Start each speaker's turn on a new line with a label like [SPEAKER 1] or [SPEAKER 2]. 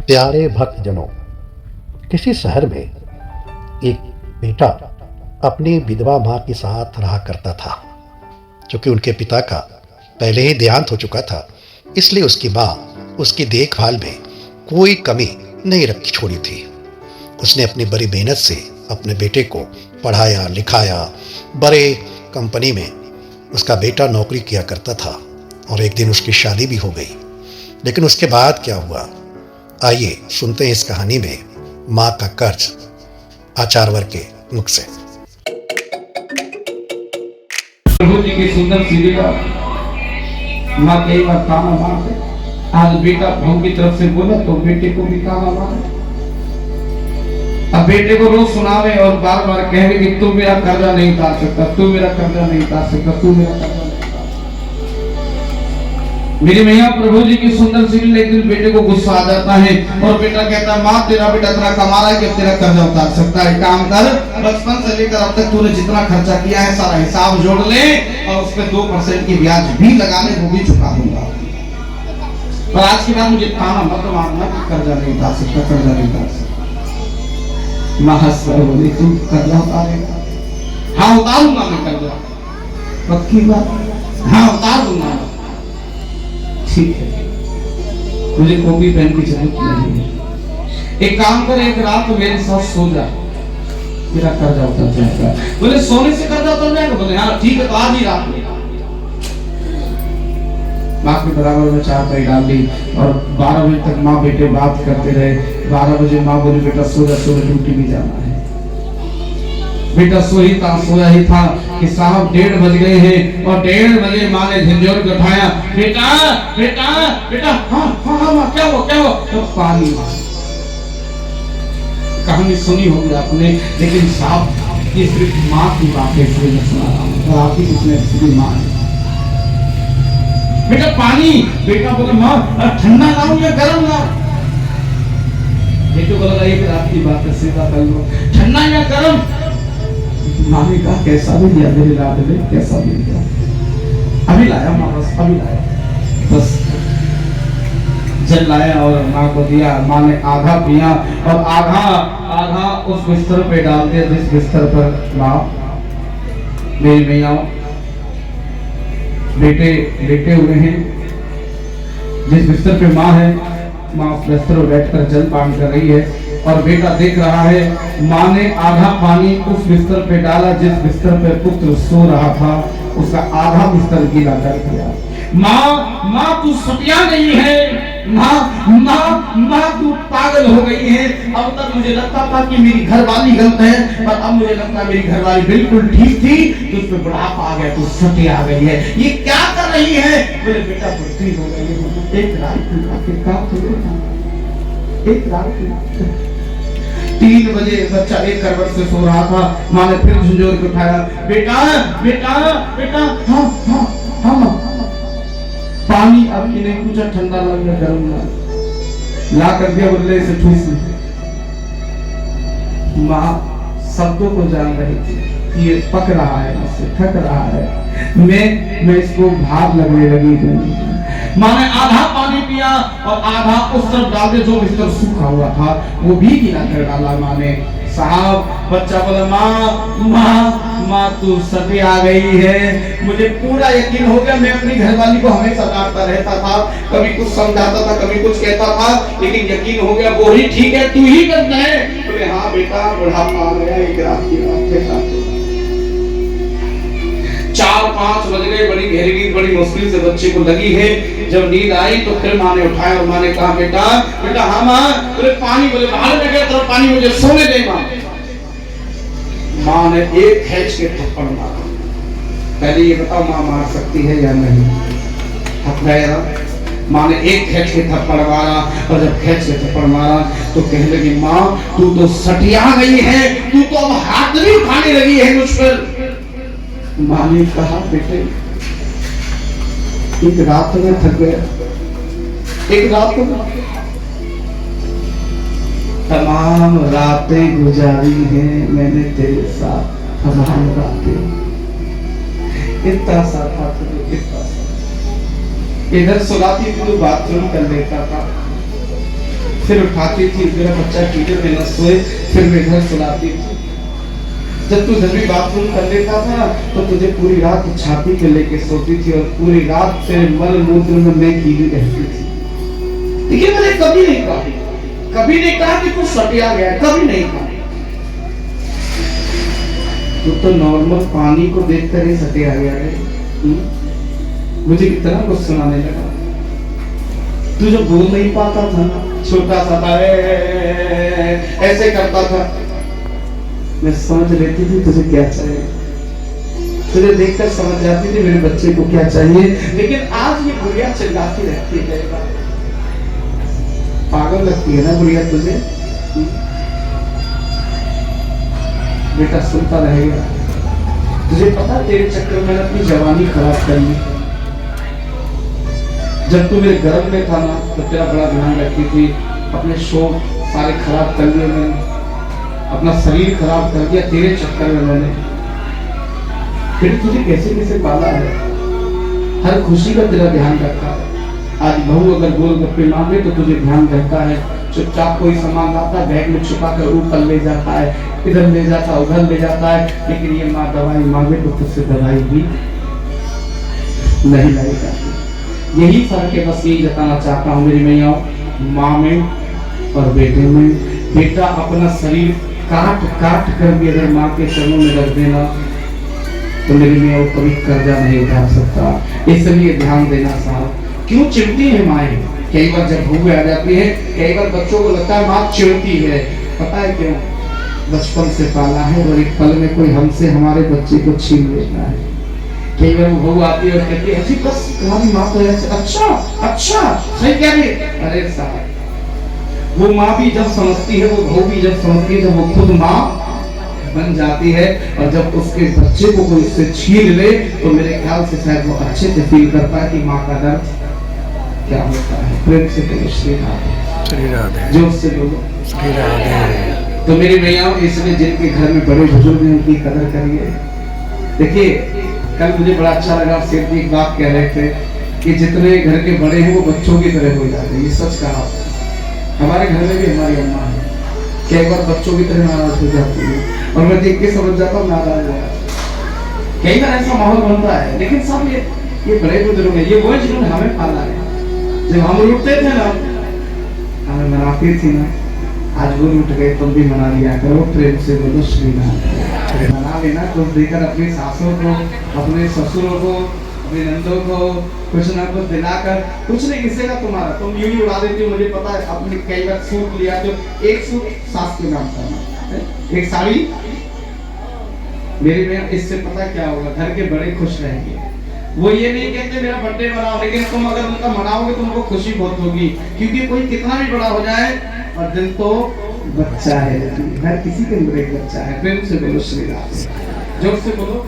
[SPEAKER 1] प्यारे भक्तजनों, किसी शहर में एक बेटा अपनी विधवा माँ के साथ रहा करता था। क्योंकि उनके पिता का पहले ही देहांत हो चुका था, इसलिए उसकी माँ उसकी देखभाल में कोई कमी नहीं रखी छोड़ी थी। उसने अपनी बड़ी मेहनत से अपने बेटे को पढ़ाया लिखाया। बड़े कंपनी में उसका बेटा नौकरी किया करता था और एक दिन उसकी शादी भी हो गई। लेकिन उसके बाद क्या हुआ, आइए सुनते हैं इस कहानी में माँ का कर्ज, आचार्यवर के मुख से।
[SPEAKER 2] प्रभु जी की सुंदर सी लीला। माँ कई बार ताना मारते, आज बेटा प्रभु की तरफ से बोला तो बेटे को भी ताना मारे। अब बेटे को रोज सुनावे और बार बार कहेंगे कि तू मेरा कर्जा नहीं उतार सकता, तू मेरा कर्जा नहीं उतार सकता, तू मेरा कर्जा नहीं उतार सकता। मेरी मैया प्रभु जी की सुंदर सी लीला। एक दिन बेटे को गुस्सा आ जाता है और बेटा कहता है, माँ तेरा बेटा इतना कमा रहा है कि तेरा कर्जा उतार सकता है। काम कर, बचपन से लेकर अब तक तूने जितना खर्चा किया है सारा हिसाब जोड़ ले और उस पर 2% की ब्याज भी लगा ले, वो भी चुका दूंगा। पर आज के बाद मुझे ताना मत मारना कि कर्जा नहीं उतार सकता, कर्जा नहीं उतार सकता। माँ हंस कर बोली, तू कर्जा उतारेगा? हाँ उतारूंगा मैं कर्जा। पक्की बात? हाँ उतार दूंगा। ठीक है, मुझे कॉपी पेन की जरूरत नहीं है। एक काम कर, एक रात मेरे साथ सो जा, मेरा कर्जा उतर जाएगा। बोले सोने से कर्जा उतर जाएगा? बोले हाँ ठीक है, तो आज ही रात में। माँ के बराबर में चाय डाल दी और 12 बजे तक माँ बेटे बात करते रहे। 12 बजे माँ बोली, बेटा सो जा, सो जा, ड्यूटी भी जाना है। बेटा सोया ही था कि साहब 1:30 बज गए हैं और 1:30 बजे माँ ने झंझोर को उठाया। बेटा बेटा बेटा, हाँ हाँ हाँ माँ, क्या हुआ क्या हुआ? तो पानी। कहानी सुनी होगी आपने, लेकिन साहब ये सिर्फ माँ की बात है, इसलिए मैं सुना रहा हूँ और आपकी किसने सिर्फ माँ है। बेटा पानी। बेटा बोले, माँ ठंडा लाऊं या गर्म लाऊं? बेटे को लगा एक रात की बात है, सीधा कर लो, ठंडा या गर्म? माँ ने कहा कैसा भी लिया मेरे लाड में, कैसा भी लिया, अभी लाया माँ, बस अभी लाया। बस जल लाया और माँ को दिया। माँ ने आधा पिया और आधा उस बिस्तर पे डाल दिया जिस बिस्तर पर माँ मेरी मैया बेटे लेटे हुए हैं। जिस बिस्तर पे माँ है, माँ उस बिस्तर पर बैठकर जल पान कर रही है और बेटा देख रहा है माँ ने आधा पानी उस बिस्तर पे डाला जिस बिस्तर पे पुत्र सो रहा था, उसका आधा बिस्तर गीला कर दिया। माँ तू सतिया नहीं है, माँ तू पागल हो गई है। अब तक मुझे लगता था कि मेरी घरवाली गलत है, पर अब मुझे लगता है मेरी घरवाली बिल्कुल ठीक थी। तुझ पे बुढ़ापा आ गया, तू सतिया आ गई है, ये क्या कर रही है? बोले बेटा बुढ़ी हो गई है, एक रात 3 बजे बच्चा एक करवट से सो रहा था। माँ ने फिर झंझोर के उठाया, बेटा बेटा बेटा, हाँ हाँ हाँ माँ, पानी अब नहीं पूछा, ठंडा लगा गर्म ला कर दिया। बोले इसे ठूस ले। माँ शब्दों को जान रही थी, ये पक रहा है, मुझसे थक रहा है, मैं इसको भार लगने लगी हूँ। माँ ने आधा पानी पिया और आधा उस तरफ डाल दिया जो बिस्तर सूखा हुआ था, वो भी गीला कर डाला माँ ने। साहब बच्चा बोला, माँ तू सती आ गई है। मुझे पूरा यकीन हो गया, मैं अपनी घरवाली को हमेशा डांटता रहता था, कभी कुछ समझाता था, कभी कुछ कहता था, लेकिन यकीन हो गया वो ही ठीक है, तू ही गलत है। बोले हाँ बेटा, बुढ़ापा आ गया, एक रात की बात है। 4-5 बज गए, बड़ी गहरी नींद बड़ी मुश्किल से बच्चे को लगी है। जब नींद आई तो फिर माँ ने उठाया और माँ ने कहा, बेटा बेटा, हाँ माँ। बोले पानी? बोले बाहर में गया तरफ पानी, मुझे सोने दे माँ। माँ ने एक खींच के थप्पड़ मारा। पहले ये बताओ माँ मार सकती है या नहीं? थक गए ना? माँ ने एक खींच के थप्पड़ मारा और जब खींच के थप्पड़ मारा तो कहने लगी, माँ तू तो सटिया गई है, तू तो अब हाथ भी उठाने लगी है मुझ पर। माँ ने कहा, बेटे एक रात में थक गया, एक रात में तमाम रातें गुजारी हैं मैंने तेरे साथ, तमाम रातें। इतना सा था तुझे, इतना सा। इधर सुलाती थी तो बाथरूम कर लेता था, फिर उठाती थी, मेरा बच्चा कीचड़ में न सोए, फिर मैं घर सुलाती थी। जब तू इधर भी बाथरूम कर लेता था तो तुझे पूरी रात छाती पे लेके सोती थी और पूरी रात तेरे मल मूत्र में मैं कीली रहती थी। लेकिन मैंने कभी नहीं कहा कि तू सटिया गया, कभी नहीं कहा। तू तो नॉर्मल पानी को देखकर ही सटिया गया है। मुझे कितना कुछ सुनाने लगा। तू जो बोल नहीं पाता था ना, छोटा सा था, ऐसे करता था, मैं समझ लेती थी तुझे क्या चाहिए। तुझे देखकर समझ जाती थी मेरे बच्चे को क्या चाहिए। लेकिन आज ये बुढ़िया चिल्लाती रहती है, पागल लगती है ना बुढ़िया तुझे। बेटा सुनता रहेगा। तुझे पता तेरे चक्कर में अपनी जवानी खराब कर ली। जब तू मेरे गर्भ में था ना तो तेरा बड़ा ध्यान रखती थी, अपने शौक सारे खराब कर लिए मैंने, अपना शरीर खराब कर दिया तेरे चक्कर में मैंने। फिर तुझे कैसे कैसे पाला है, हर खुशी का तेरा ध्यान रखा है। आज बहू अगर गोलगप्पे मांगे तो तुझे ध्यान रहता है। चुपचाप कोई सामान आता बैग में छुपा कर ऊपर ले जाता है, इधर ले जाता उधर ले जाता है। लेकिन ये माँ दवाई मांगे तो तुझसे दवाई भी नहीं लाई जाती। यही फर्क है, बस यही जताना चाहता हूँ मेरी मैया, माँ में और बेटे में। बेटा अपना शरीर काट काट कर भी अगर माँ के चरणों में रख देना तो मेरी मैया वो कभी कर्जा नहीं उठा सकता। इसलिए ध्यान देना साहब। क्यों चिढ़ती है माएँ? कई बार जब भूख आ जाती है, कई बार बच्चों को लगता है माँ चिढ़ती है। पता है क्यों? बचपन से पाला है और एक पल में कोई हमसे हमारे बच्चे को छीन लेता है। कई बार वो बहू आती है और कहती है, अच्छा बस तुम्हारी माँ तो ऐसे, अच्छा सही कह रही है। अरे साहब, वो माँ भी जब समझती है, वो बहू भी जब समझती है, जब वो खुद माँ बन जाती है और जब उसके बच्चे को कोई उससे छीन ले तो मेरे ख्याल से शायद वो अच्छे से फील करता है कि माँ का दर्द क्या होता है। प्रेम से बोलो श्री राधे, जोर से बोलो श्री राधे। तो मेरी मैया, इसलिए जिनके घर में बड़े बुजुर्ग हैं उनकी कदर करिए। देखिए कल मुझे बड़ा अच्छा लगा, सेठ जी एक बात कह रहे थे कि जितने घर के बड़े हैं वो बच्चों की तरह हो जाते हैं। ये सच कहा। हमारे घर में भी हमारी अम्मा है, कई बार बच्चों की तरह नाराज हो जाती है और मैं देख के समझ जाता हूँ नाराज हुआ। कई बार ऐसा माहौल बनता है। लेकिन सब ये बड़े बुजुर्ग हैं, ये वो जिन्होंने हमें पाला है। जब हम उठते थे ना, हमें मनाती थी ना, आज वो उठ गए तुम भी मना लिया करो। प्रेम से बोलो श्री राधे। मना लेना कुछ देकर अपनी सासों को, अपने ससुरों को, अपने नंदों को कुछ ना कुछ दिलाकर। कुछ नहीं किसेगा तुम्हारा, तुम यूं ही उड़ा देती हो। मुझे पता है, अपने कई बार सूट लिया तो एक सूट सास के नाम करना, एक साड़ी मेरी में। इससे पता क्या होगा, घर के बड़े खुश रहेंगे। वो ये नहीं कहते मेरा बर्थडे मनाओ, लेकिन तुम अगर उनका मनाओगे तो उनको खुशी बहुत होगी। क्योंकि कोई कितना भी बड़ा हो जाए और दिल तो बच्चा है, हर किसी के अंदर एक बच्चा है। प्रेम से बोलो श्री राधे, जोर से बोलो।